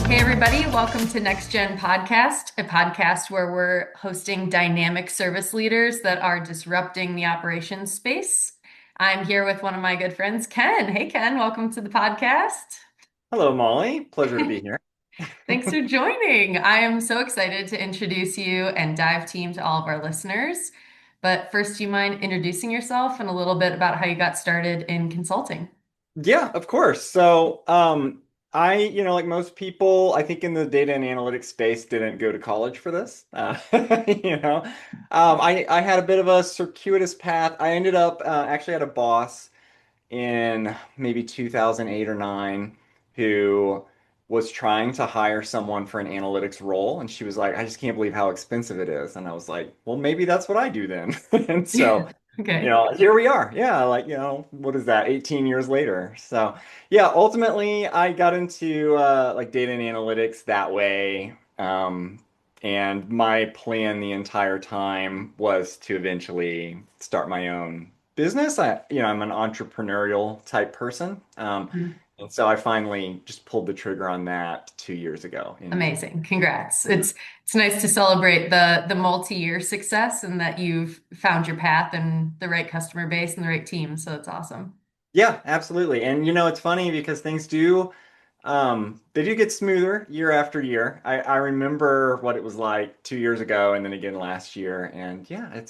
Hey, everybody, welcome to NextGen Podcast, a podcast where we're hosting dynamic service leaders that are disrupting the operations space. I'm here with one of my good friends, Ken. Hey, Ken, welcome to the podcast. Hello, Molly. Pleasure to be here. Thanks for joining. I am so excited to introduce you and dive team to all of our listeners. But first, do you mind introducing yourself and a little bit about how you got started in consulting? Yeah, of course. Like most people, I think in the data and analytics space, didn't go to college for this. You know, I had a bit of a circuitous path. I ended up actually had a boss in maybe 2008 or 9 who was trying to hire someone for an analytics role. And she was like, I just can't believe how expensive it is. And I was like, well, maybe that's what I do then. And so, Okay. here we are. Yeah, like, what is that? 18 years later. So, yeah, ultimately I got into like data and analytics that way. And my plan the entire time was to eventually start my own business. I'm an entrepreneurial type person. And so I finally just pulled the trigger on that 2 years ago in June. Amazing. Congrats. It's nice to celebrate the multi-year success and that you've found your path and the right customer base and the right team. So that's awesome. Yeah, absolutely. And it's funny because things they do get smoother year after year. I remember what it was like 2 years ago and then again last year. And yeah,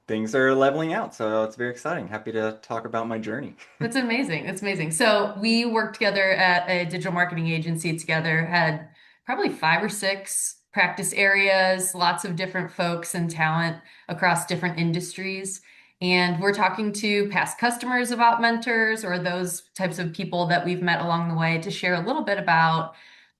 things are leveling out. So it's very exciting. Happy to talk about my journey. That's amazing. That's amazing. So we worked together at a digital marketing agency together, had probably five or six practice areas, lots of different folks and talent across different industries. And we're talking to past customers of Op Mentors or those types of people that we've met along the way to share a little bit about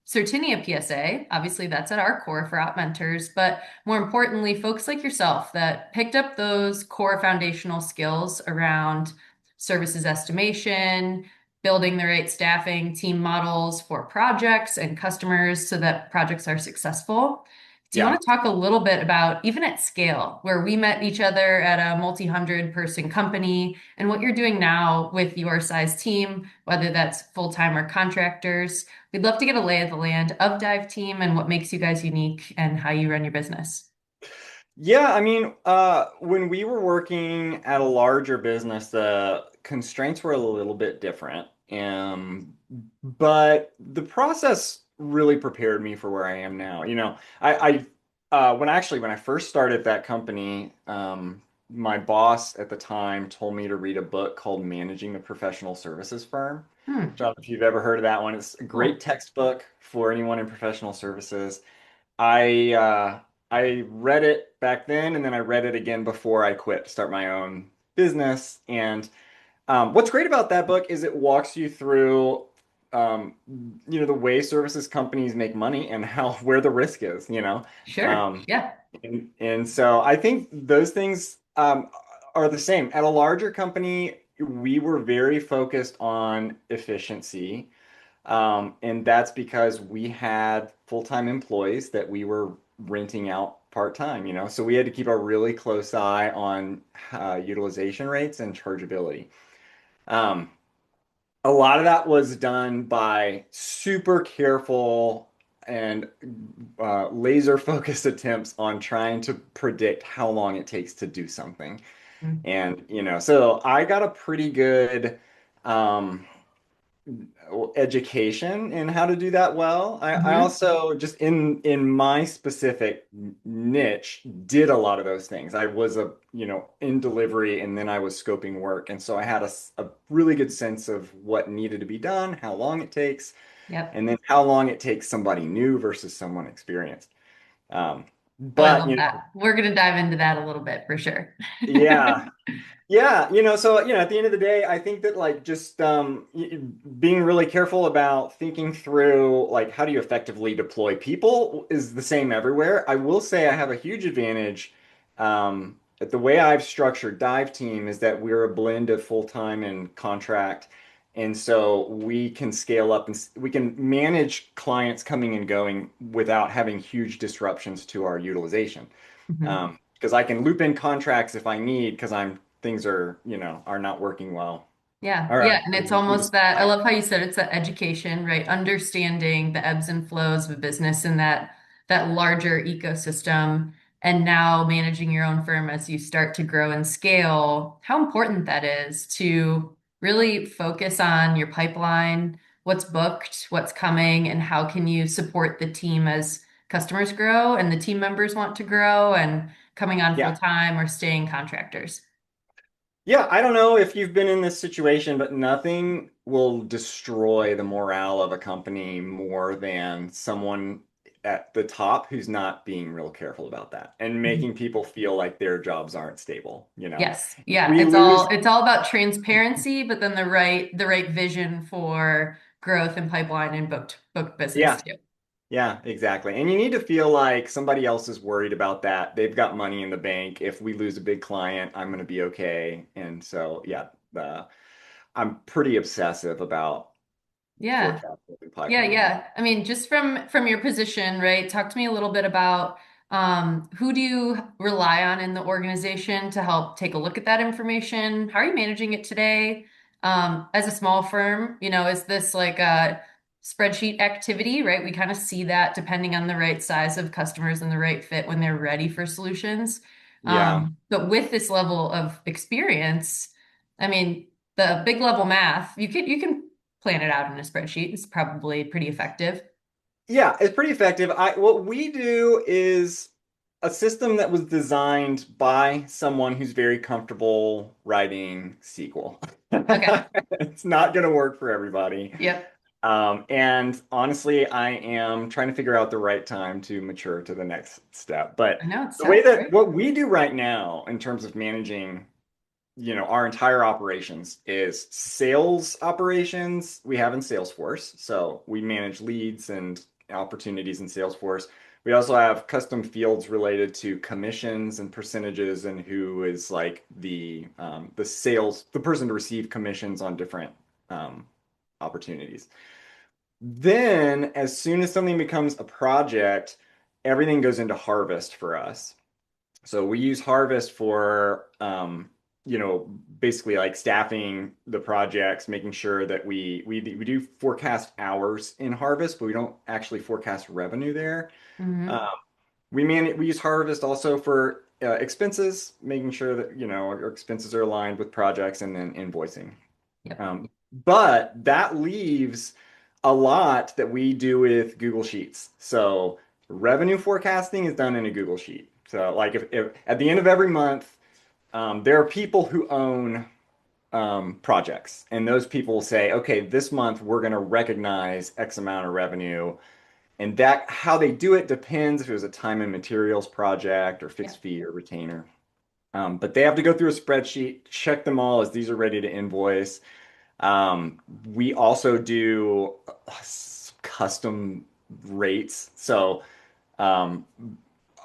Certinia PSA. Obviously, that's at our core for Op Mentors, but more importantly, folks like yourself that picked up those core foundational skills around services estimation, building the right staffing team models for projects and customers so that projects are successful. Do you Yeah. want to talk a little bit about even at scale, where we met each other at a multi-hundred person company and what you're doing now with your size team, whether that's full-time or contractors? We'd love to get a lay of the land of Dive Team and what makes you guys unique and how you run your business. Yeah, I mean, when we were working at a larger business, the constraints were a little bit different. But the process really prepared me for where I am now. When I first started that company, my boss at the time told me to read a book called Managing the Professional Services Firm. Hmm, I don't know if you've ever heard of that one. It's a great cool. textbook for anyone in professional services. I read it back then, and then I read it again before I quit to start my own business. And what's great about that book is it walks you through, um, the way services companies make money and how where the risk is. Sure. Um, Yeah. and so I think those things are the same. At a larger company, we were very focused on efficiency. And that's because we had full-time employees that we were renting out part-time, So we had to keep a really close eye on utilization rates and chargeability. Um, a lot of that was done by super careful and laser focused attempts on trying to predict how long it takes to do something. Mm. And, so I got a pretty good um, education in how to do that well. I Mhm. also just in my specific niche did a lot of those things. I was in delivery and then I was scoping work. And so I had a really good sense of what needed to be done, how long it takes, Yep. and then how long it takes somebody new versus someone experienced. Um, Oh, I but love that. We're going to dive into that a little bit for sure. yeah. Yeah, so at the end of the day, I think that like just being really careful about thinking through like how do you effectively deploy people is the same everywhere. I will say I have a huge advantage at the way I've structured Dive Team is that we're a blend of full-time and contract. And so we can scale up and we can manage clients coming and going without having huge disruptions to our utilization. Mhm. Because I can loop in contracts if I need because things are not working well. Yeah, All yeah, right. and it's We almost just that. I love how you said it's that education, right? Understanding the ebbs and flows of a business and that larger ecosystem, and now managing your own firm as you start to grow and scale. How important that is to really focus on your pipeline, what's booked, what's coming, and how can you support the team as customers grow and the team members want to grow and coming on full yeah. time or staying contractors. Yeah, I don't know if you've been in this situation, but nothing will destroy the morale of a company more than someone at the top who's not being real careful about that and making people feel like their jobs aren't stable, you know. Yes. If Yeah. we lose, It's all about transparency, but then the right vision for growth and pipeline and booked business yeah, too. yeah, exactly. And you need to feel like somebody else is worried about that. They've got money in the bank. If we lose a big client, I'm going to be okay. And so, yeah, I'm pretty obsessive about Yeah. forecasting and Yeah, pipelining. yeah. I mean, just from your position, right? Talk to me a little bit about who do you rely on in the organization to help take a look at that information? How are you managing it today? As a small firm, is this like a spreadsheet activity, right? We kind of see that depending on the right size of customers and the right fit when they're ready for solutions. Yeah. But with this level of experience, I mean, the big level math, you can plan it out in a spreadsheet. It's probably pretty effective. Yeah, it's pretty effective. What we do is a system that was designed by someone who's very comfortable writing SQL. Okay. It's not going to work for everybody. Yep. And honestly, I am trying to figure out the right time to mature to the next step. But I know it's the way tough, that right? what we do right now in terms of managing our entire operations is sales operations we have in Salesforce. So we manage leads and opportunities in Salesforce. We also have custom fields related to commissions and percentages and who is like the person to receive commissions on different um, opportunities. Then, as soon as something becomes a project, everything goes into harvest for us. So we use Harvest for, basically like staffing the projects, making sure that we do forecast hours in Harvest, but we don't actually forecast revenue there. Hmm. Um, we use Harvest also for expenses, making sure that our expenses are aligned with projects, and then invoicing. Yep. But that leaves a lot that we do with Google Sheets. So revenue forecasting is done in a Google Sheet. So like if at the end of every month, there are people who own projects, and those people will say, okay, this month we're going to recognize X amount of revenue. And that how they do it depends if it was a time and materials project or fixed Yep. fee or retainer. But they have to go through a spreadsheet, check them all as these are ready to invoice. We also do custom rates. So, um,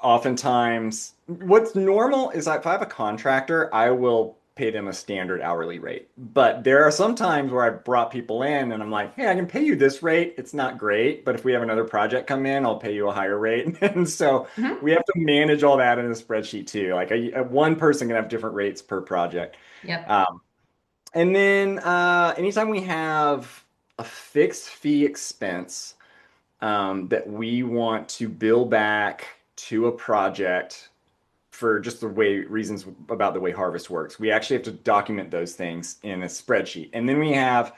oftentimes, what's normal is if I have a contractor, I will pay them a standard hourly rate. But there are some times where I brought people in and I'm like, hey, I can pay you this rate. It's not great, but if we have another project come in, I'll pay you a higher rate. And so Hmm. we have to manage all that in a spreadsheet too. Like one person can have different rates per project. Yep. Um, and then anytime we have a fixed fee expense that we want to bill back to a project for just the way reasons about the way Harvest works, we actually have to document those things in a spreadsheet. And then we have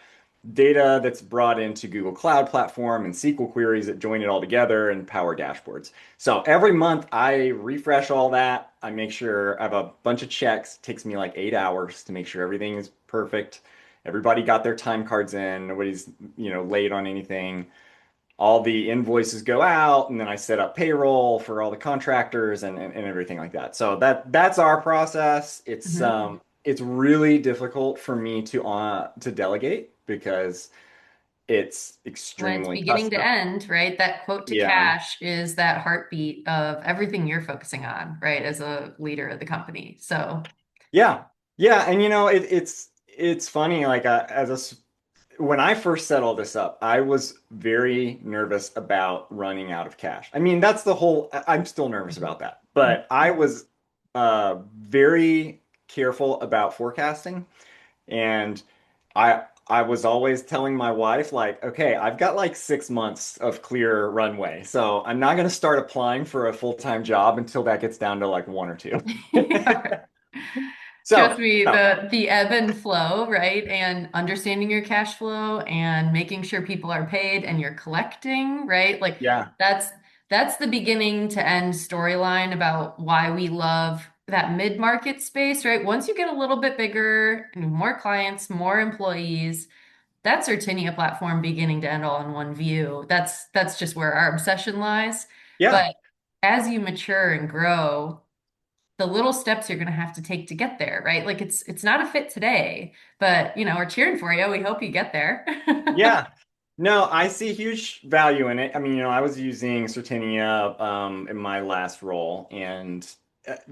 data that's brought into Google Cloud Platform and SQL queries that join it all together and power dashboards. So every month I refresh all that. I make sure I have a bunch of checks. It takes me like 8 hours to make sure everything is perfect. Everybody got their time cards in. Nobody's, late on anything. All the invoices go out, and then I set up payroll for all the contractors and everything like that. So that's our process. Hmm. It's really difficult for me to delegate because it's When it's extremely beginning to custom. end, right? That quote to Yeah. cash is that heartbeat of everything you're focusing on, right? As a leader of the company. So, Yeah. Yeah, and it's funny like when I first set all this up, I was very nervous about running out of cash. I mean, that's the whole, I'm still nervous about that. But I was very careful about forecasting. And I was always telling my wife, like, okay, I've got like 6 months of clear runway. So I'm not going to start applying for a full-time job until that gets down to like one or two. Trust So, me, no, the ebb and flow, right? And understanding your cash flow and making sure people are paid and you're collecting, right? Like yeah, that's that's the beginning to end storyline about why we love that mid-market space, right? Once you get a little bit bigger, more clients, more employees, that Certinia platform beginning to end all in one view. That's just where our obsession lies. yeah. But as you mature and grow, the little steps you're going to have to take to get there, right? Like it's not a fit today, but we're cheering for you. We hope you get there. Yeah. No, I see huge value in it. I mean, I was using Certinia in my last role, and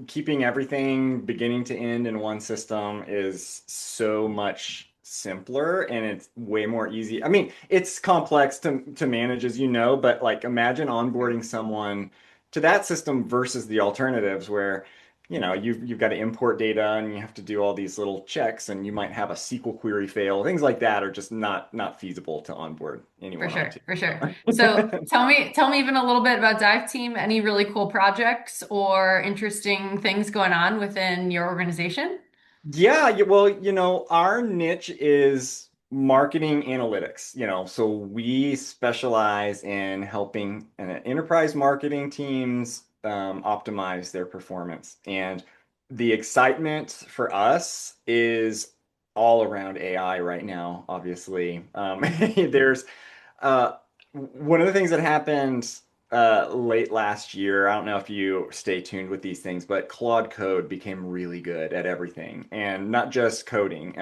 keeping everything beginning to end in one system is so much simpler and it's way more easy. I mean, it's complex to manage, as you know, but like imagine Sure. onboarding someone to that system versus the alternatives where you've got to import data and you have to do all these little checks and you might have a SQL query fail. Things like that are just not feasible to onboard For anyone sure, onto. for sure. So tell me even a little bit about Dive Team. Any really cool projects or interesting things going on within your organization? Yeah, well, our niche is marketing analytics, so we specialize in helping enterprise marketing teams optimize their performance. And the excitement for us is all around AI right now, obviously. There's one of the things that happened late last year. I don't know if you stay tuned with these things, but Claude Code became really good at everything and not just coding.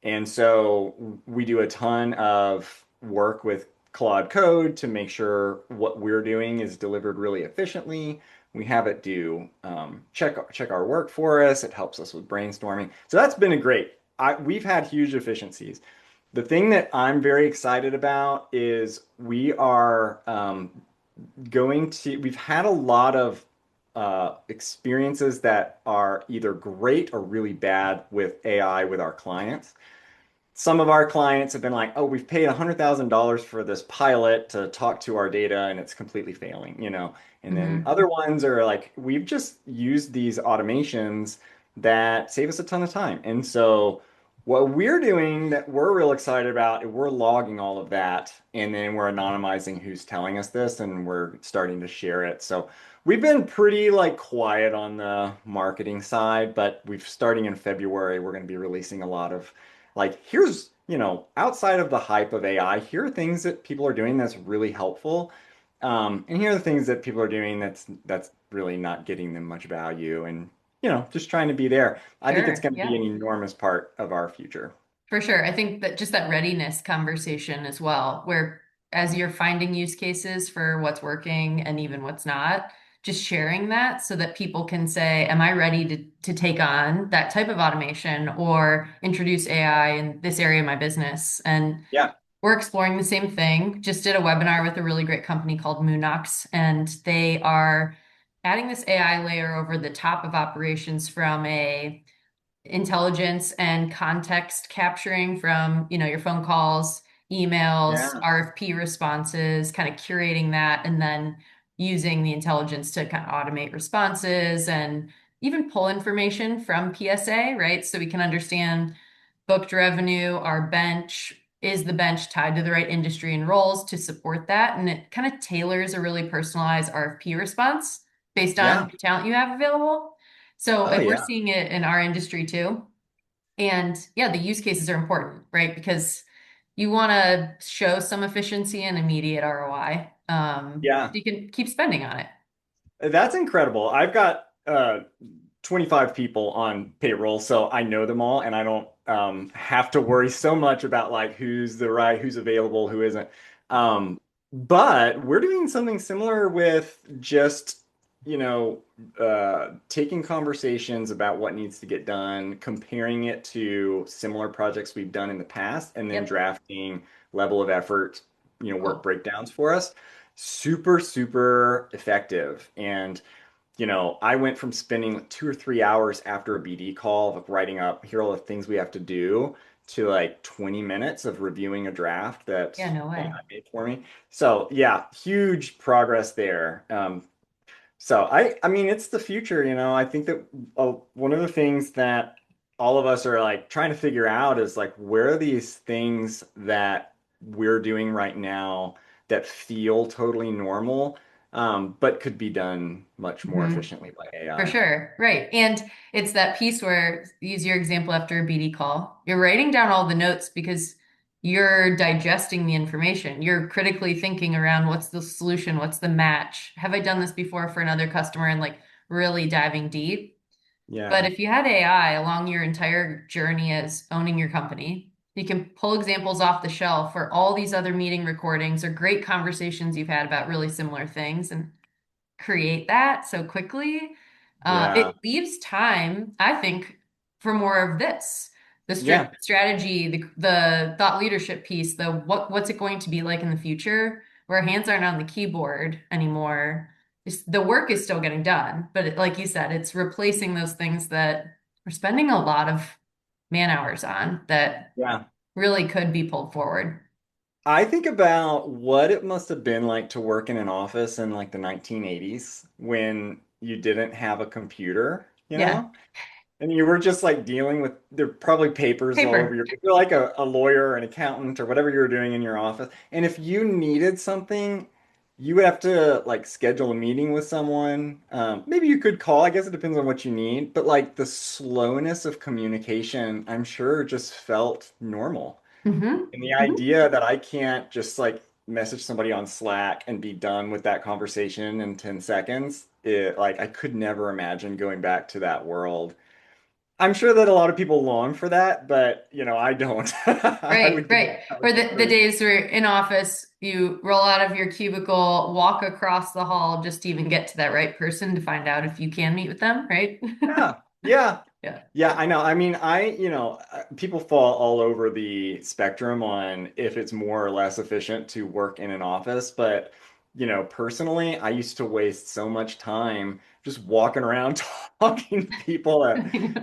And so we do a ton of work with Claude Code to make sure what we're doing is delivered really efficiently. We have it do check our work for us. It helps us with brainstorming. So that's been a great. We've had huge efficiencies. The thing that I'm very excited about is we are we've had a lot of experiences that are either great or really bad with AI with our clients. Some of our clients have been like, oh, we've paid $100,000 for this pilot to talk to our data and it's completely failing. And then Hmm. other ones are like, we've just used these automations that save us a ton of time. And so what we're doing that we're real excited about, we're logging all of that and then we're anonymizing who's telling us this and we're starting to share it. So we've been pretty like quiet on the marketing side, but we've starting in February, we're going to be releasing a lot of like, here's, outside of the hype of AI, here are things that people are doing that's really helpful. And here are the things that people are doing that's really not getting them much value and, just trying to be there. I think it's Sure. going to be Yeah. an enormous part of our future. For sure. I think that just that readiness conversation as well, where as you're finding use cases for what's working and even what's not, just sharing that so that people can say, am I ready to take on that type of automation or introduce AI in this area of my business? And Yeah. we're exploring the same thing. Just did a webinar with a really great company called Moonox, and they are adding this AI layer over the top of operations from a intelligence and context capturing from, your phone calls, emails, Yeah. RFP responses, kind of curating that and then using the intelligence to kind of automate responses and even pull information from PSA, right? So we can understand booked revenue, our bench, is the bench tied to the right industry and roles to support that? And it kind of tailors a really personalized RFP response based on Yeah. the talent you have available. So Oh, like we're yeah. seeing it in our industry too. And yeah, the use cases are important, right? Because you want to show some efficiency and immediate ROI. So Yeah. you can keep spending on it. That's incredible. I've got 25 people on payroll, so I know them all and I don't have to worry so much about like who's available, who isn't. But we're doing something similar with just, taking conversations about what needs to get done, comparing it to similar projects we've done in the past, and then Yep. drafting level of effort, work Cool. breakdowns for us. Super, super effective. And I went from spending like 2 or 3 hours after a BD call of writing up, here are all the things we have to do, to like 20 minutes of reviewing a draft that Yeah, no AI way. made for me. So yeah, huge progress there. So I mean, it's the future, you know. I think that one of the things that all of us are like trying to figure out is like where are these things that we're doing right now that feel totally normal, but could be done much more Mhm. efficiently by For AI. sure. Right. And it's that piece where, use your example after a BD call, you're writing down all the notes because you're digesting the information. You're critically thinking around what's the solution? What's the match? Have I done this before for another customer? And like really diving deep. But Yeah, if you had AI along your entire journey as owning your company, you can pull examples off the shelf for all these other meeting recordings or great conversations you've had about really similar things and create that so quickly. yeah, It leaves time, I think, for more of this. The yeah, strategy, the thought leadership piece, the what's it going to be like in the future, where hands aren't on the keyboard anymore. The work is still getting done, but like you said, it's replacing those things that we're spending a lot of man hours on that yeah. really could be pulled forward. I think about what it must have been like to work in an office in like the 1980s when you didn't have a computer, you Yeah, know? And you were just like dealing with there are probably papers all over paper. your you're like a lawyer, an accountant, or whatever you were doing in your office. And if you needed something, you would have to like schedule a meeting with someone. Maybe you could call, I guess it depends on what you need, but like the slowness of communication, I'm sure just felt normal. Hmm. And the idea that I can't just like message somebody on Slack and be done with that conversation in 10 seconds, like I could never imagine going back to that world. I'm sure that a lot of people long for that, but you know, I don't. Right, right. I would Or go the crazy. days where in office, you roll out of your cubicle, walk across the hall just to even get to that right person to find out if you can meet with them, right? Yeah, yeah, Yeah. yeah, I know. I mean, people fall all over the spectrum on if it's more or less efficient to work in an office, but personally, I used to waste so much time just walking around talking to people.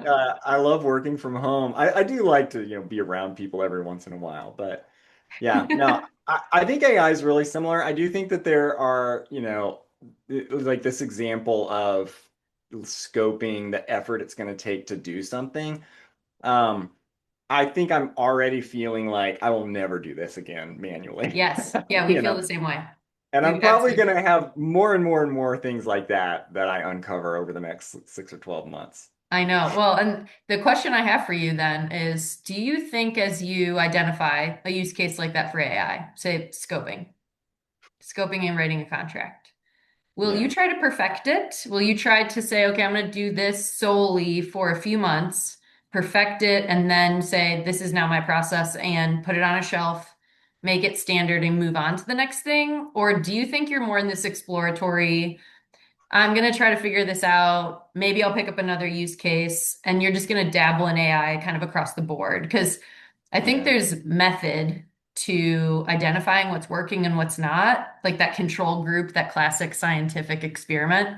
I love working from home. I do like to, be around people every once in a while, but yeah, no, I think AI is really similar. I do think that there are, like this example of scoping the effort it's going to take to do something. Um, I think I'm already feeling like I will never do this again manually, Yes. Yeah, we you feel know, the same way. and I'm We've probably going absolutely. to have more and more and more things like that I uncover over the next 6 or 12 months. I know. Well, and the question I have for you then is, do you think as you identify a use case like that for AI, say scoping and writing a contract, will you Yeah. try to perfect it? Will you try to say, okay, I'm going to do this solely for a few months, perfect it, and then say, this is now my process and put it on a shelf, make it standard and move on to the next thing? Or do you think you're more in this exploratory, I'm going to try to figure this out. Maybe I'll pick up another use case and you're just going to dabble in AI kind of across the board? Because I think Yeah. there's method to identifying what's working and what's not, like that control group, that classic scientific experiment.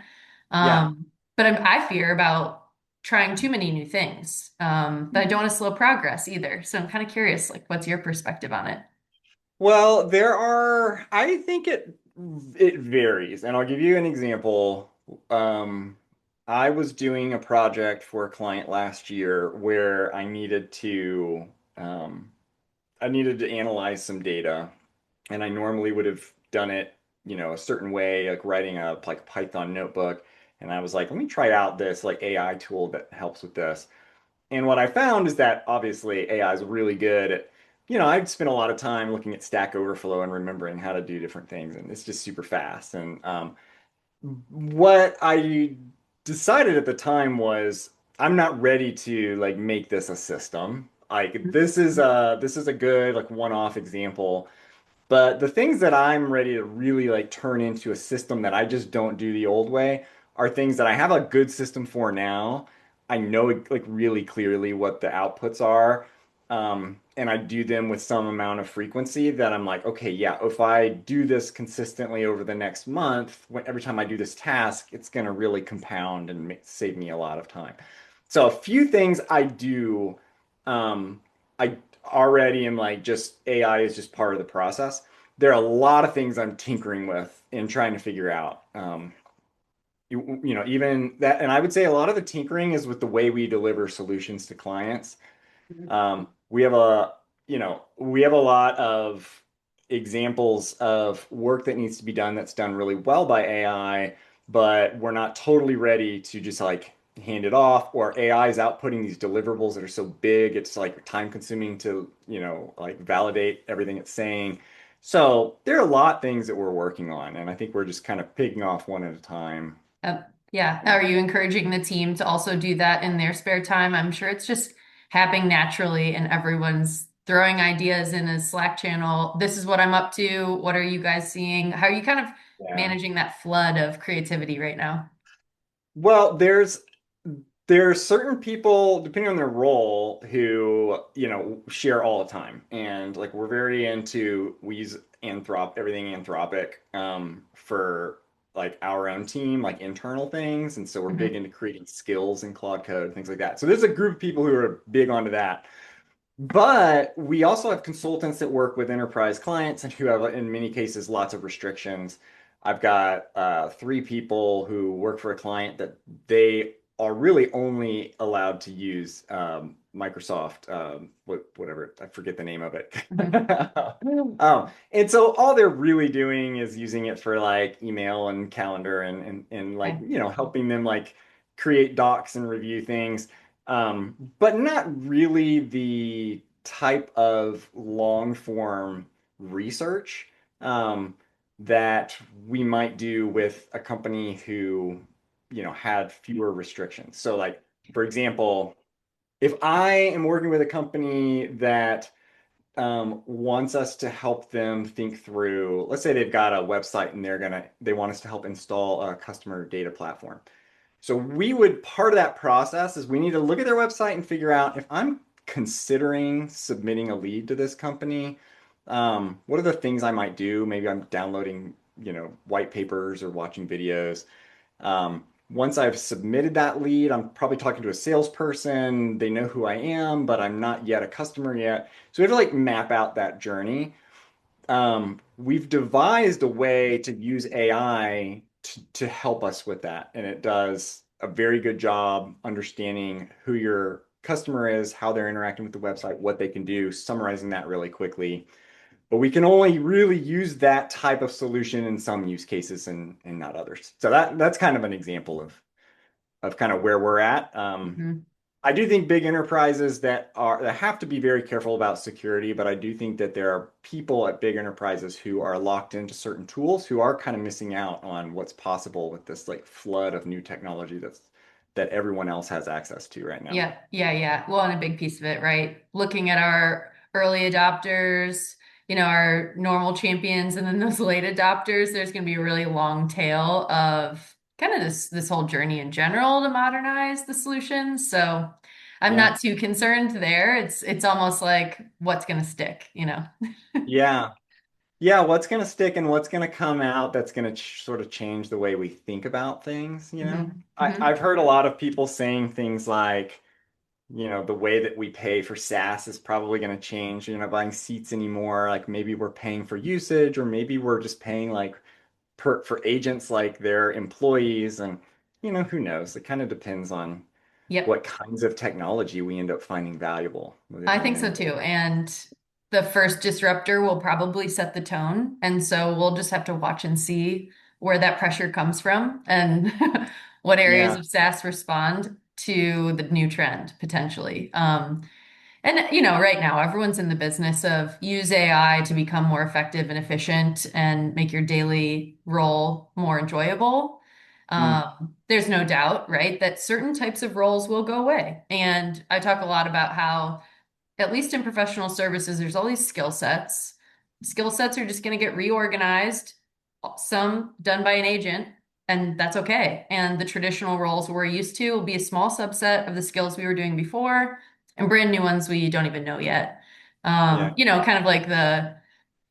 Yeah. But I fear about trying too many new things. But I don't want to slow progress either. So I'm kind of curious, like, what's your perspective on it? Well, I think it varies, and I'll give you an example. Um, I was doing a project for a client last year where um, I needed to analyze some data, and I normally would have done it, a certain way, like writing a like Python notebook. And I was like, let me try out this like AI tool that helps with this. And what I found is that obviously AI is really good at, I'd spent a lot of time looking at Stack Overflow and remembering how to do different things, and it's just super fast. And what I decided at the time was I'm not ready to like make this a system. Like this is a good like one-off example, but the things that I'm ready to really like turn into a system that I just don't do the old way are things that I have a good system for now. I know like really clearly what the outputs are. And I do them with some amount of frequency that I'm like, okay, yeah, if I do this consistently over the next month, every time I do this task, it's going to really compound and save me a lot of time. So a few things I do, um, I already am like just AI is just part of the process. There are a lot of things I'm tinkering with and trying to figure out. Even that, and I would say a lot of the tinkering is with the way we deliver solutions to clients. Mhm. We have we have a lot of examples of work that needs to be done that's done really well by AI, but we're not totally ready to just like hand it off, or AI is outputting these deliverables that are so big, it's like time consuming to, like validate everything it's saying. So there are a lot of things that we're working on, and I think we're just kind of picking off one at a time. Yeah. Are you encouraging the team to also do that in their spare time? I'm sure it's just happening naturally and everyone's throwing ideas in a Slack channel. This is what I'm up to. What are you guys seeing? How are you kind of Yeah. managing that flood of creativity right now? Well, there are certain people, depending on their role, who, share all the time. And like we're very into we use everything Anthropic for like our own team, like internal things. And so we're big Mhm. into creating skills in Claude Code, things like that. So there's a group of people who are big onto that. But we also have consultants that work with enterprise clients and who have, in many cases, lots of restrictions. I've got three people who work for a client that they are really only allowed to use Microsoft, whatever, I forget the name of it. Mhm. And so all they're really doing is using it for like email and calendar and like, Okay. helping them like create docs and review things, but not really the type of long form research um, that we might do with a company who, had fewer restrictions. So, like, for example, if I am working with a company that wants us to help them think through, let's say they've got a website and they want us to help install a customer data platform. So part of that process is we need to look at their website and figure out if I'm considering submitting a lead to this company, what are the things I might do? Maybe I'm downloading, white papers or watching videos. Once I've submitted that lead, I'm probably talking to a salesperson. They know who I am, but I'm not yet a customer yet. So we have to like map out that journey. We've devised a way to use AI to help us with that. And it does a very good job understanding who your customer is, how they're interacting with the website, what they can do, summarizing that really quickly. But we can only really use that type of solution in some use cases and not others. So that's kind of an example of kind of where we're at. Mhm. I do think big enterprises that have to be very careful about security, but I do think that there are people at big enterprises who are locked into certain tools who are kind of missing out on what's possible with this like flood of new technology that everyone else has access to right now. Yeah, yeah, yeah. Well, and a big piece of it, right? Looking at our early adopters, our normal champions, and then those late adopters, there's going to be a really long tail of kind of this whole journey in general to modernize the solutions. So I'm Yeah. not too concerned there. It's almost like what's going to stick. Yeah. Yeah, what's going to stick and what's going to come out that's going to sort of change the way we think about things. Hmm. I've heard a lot of people saying things like, the way that we pay for SaaS is probably going to change. You're not buying seats anymore. Like maybe we're paying for usage, or maybe we're just paying like for agents like their employees. And, who knows? It kind of depends on Yep. what kinds of technology we end up finding valuable I within think an so organization. too. And the first disruptor will probably set the tone. And so we'll just have to watch and see where that pressure comes from and what areas Yeah. of SaaS respond to the new trend potentially. And right now everyone's in the business of use AI to become more effective and efficient and make your daily role more enjoyable. Mm. There's no doubt, right, that certain types of roles will go away. And I talk a lot about how at least in professional services, there's all these skill sets. Skill sets are just going to get reorganized, some done by an agent, and that's okay. And the traditional roles we're used to will be a small subset of the skills we were doing before, and brand new ones we don't even know yet. Yeah. Kind of like the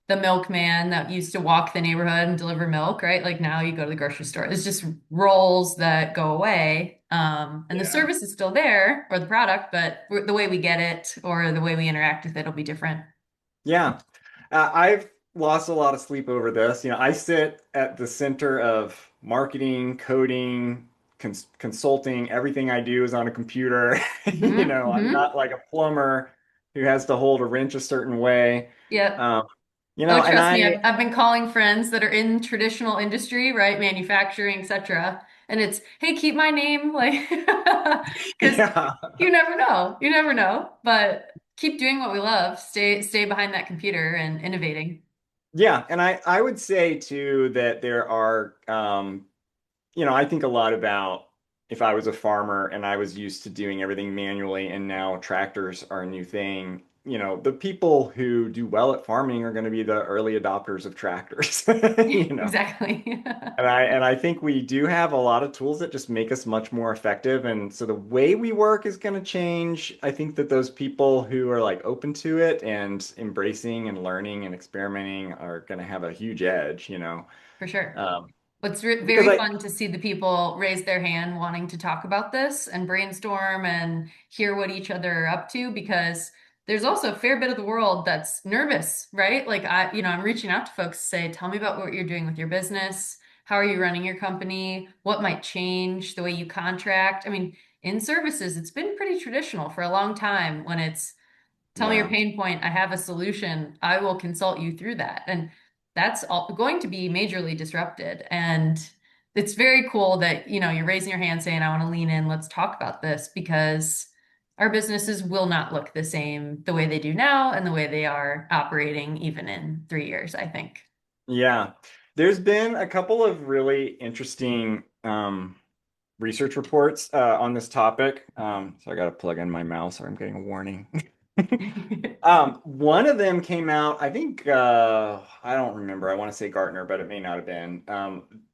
the milkman that used to walk the neighborhood and deliver milk, right? Like now you go to the grocery store. It's just roles that go away. And the Yeah. service is still there or the product, but the way we get it or the way we interact with it will be different. Yeah. I've lost a lot of sleep over this. I sit at the center of marketing, coding, consulting. Everything I do is on a computer. I'm Hmm. not like a plumber who has to hold a wrench a certain way. Yep. Um, Oh, and trust me, I've been calling friends that are in traditional industry, right? Manufacturing, etc. And it's, hey, keep my name, like, because yeah. you never know. You never know. But keep doing what we love. Stay behind that computer and innovating. Yeah, and I would say too that there are I think a lot about if I was a farmer and I was used to doing everything manually and now tractors are a new thing. The people who do well at farming are going to be the early adopters of tractors. You know. Exactly. And I think we do have a lot of tools that just make us much more effective. And so the way we work is going to change. I think that those people who are like open to it and embracing and learning and experimenting are going to have a huge edge. For sure. Um, It's because very I, fun to see the people raise their hand wanting to talk about this and brainstorm and hear what each other are up to because there's also a fair bit of the world that's nervous, right? Like I'm reaching out to folks to say, tell me about what you're doing with your business. How are you running your company? What might change the way you contract? I mean, in services, it's been pretty traditional for a long time when it's tell me your yeah. pain point. I have a solution. I will consult you through that. And that's all going to be majorly disrupted. And it's very cool that, you're raising your hand saying, I want to lean in, let's talk about this because our businesses will not look the same the way they do now and the way they are operating even in 3 years, I think. Yeah. There's been a couple of really interesting research reports on this topic. So I got to plug in my mouse or I'm getting a warning. One of them came out, I think, I don't remember. I want to say Gartner, but it may not have been,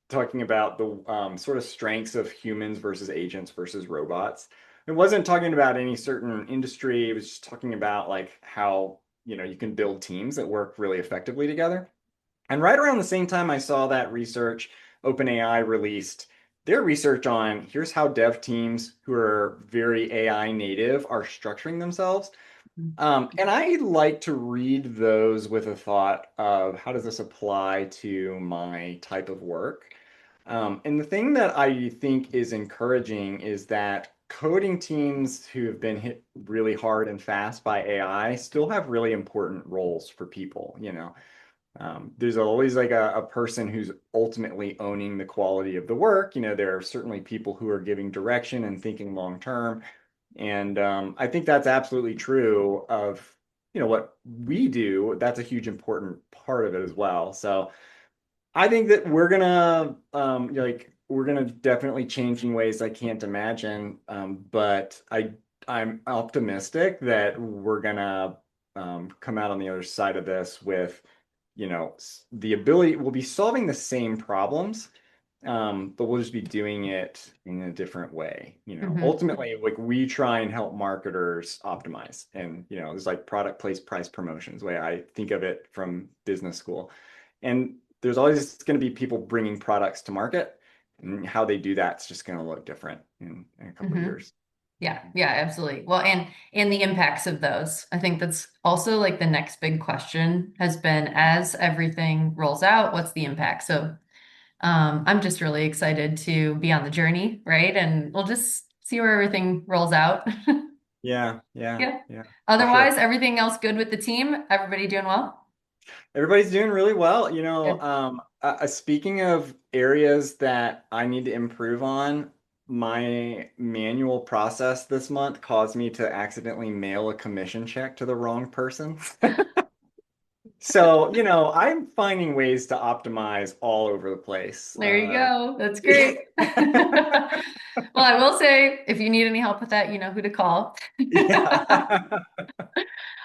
talking about the sort of strengths of humans versus agents versus robots. It wasn't talking about any certain industry. It was just talking about like how, you can build teams that work really effectively together. And right around the same time I saw that research, OpenAI released their research on here's how dev teams who are very AI native are structuring themselves. And I like to read those with a thought of how does this apply to my type of work? And the thing that I think is encouraging is that coding teams who have been hit really hard and fast by AI still have really important roles for people. There's always like a person who's ultimately owning the quality of the work. There are certainly people who are giving direction and thinking long term. And I think that's absolutely true of, what we do. That's a huge important part of it as well. So I think that we're gonna definitely change in ways I can't imagine. But I'm optimistic that we're gonna come out on the other side of this with, the ability, we'll be solving the same problems, but we'll just be doing it in a different way. Hmm. Ultimately, like we try and help marketers optimize. And, there's like product place price promotions, the way I think of it from business school. And there's always going to be people bringing products to market, and how they do that's just going to look different in a couple of Hmm. years. Yeah, yeah, absolutely. Well, and the impacts of those. I think that's also like the next big question has been as everything rolls out, what's the impact? So I'm just really excited to be on the journey, right? And we'll just see where everything rolls out. Yeah, yeah, Yeah. yeah, for Otherwise, sure. everything else good with the team? Everybody doing well? Everybody's doing really well. Good. Speaking of areas that I need to improve on, my manual process this month caused me to accidentally mail a commission check to the wrong person. So, I'm finding ways to optimize all over the place. There you go. That's great. Well, I will say, if you need any help with that, you know who to call. Yeah.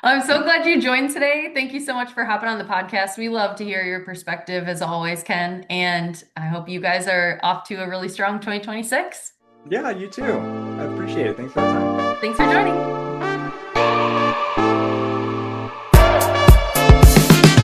I'm so glad you joined today. Thank you so much for hopping on the podcast. We love to hear your perspective as always, Ken. And I hope you guys are off to a really strong 2026. Yeah, you too. I appreciate it. Thanks for the time. Thanks for joining.